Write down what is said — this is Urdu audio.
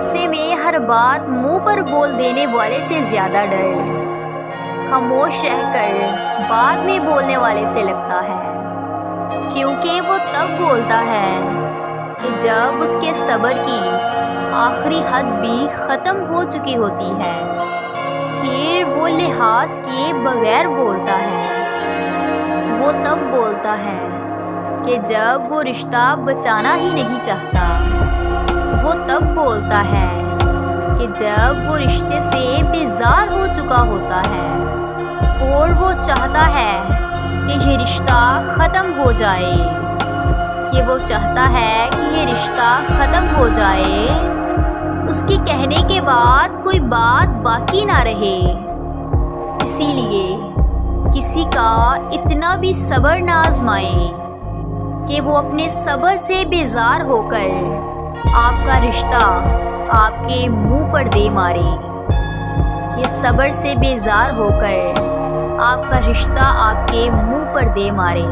غصے میں ہر بات منہ پر بول دینے والے سے زیادہ ڈر خاموش رہ کر بعد میں بولنے والے سے لگتا ہے، کیونکہ وہ تب بولتا ہے کہ جب اس کے صبر کی آخری حد بھی ختم ہو چکی ہوتی ہے۔ پھر وہ لحاظ کیے بغیر بولتا ہے، وہ تب بولتا ہے کہ جب وہ رشتہ بچانا ہی نہیں چاہتا، وہ تب بولتا ہے کہ جب وہ رشتے سے بیزار ہو چکا ہوتا ہے اور وہ چاہتا ہے کہ یہ رشتہ ختم ہو جائے، کہ وہ چاہتا ہے کہ یہ رشتہ ختم ہو جائے، اس کے کہنے کے بعد کوئی بات باقی نہ رہے۔ اسی لیے کسی کا اتنا بھی صبر نہ آزمائے کہ وہ اپنے صبر سے بیزار ہو کر آپ کا رشتہ آپ کے منہ پر دے مارے۔ یہ صبر سے بیزار ہو کر آپ کا رشتہ آپ کے منہ پر دے مارے۔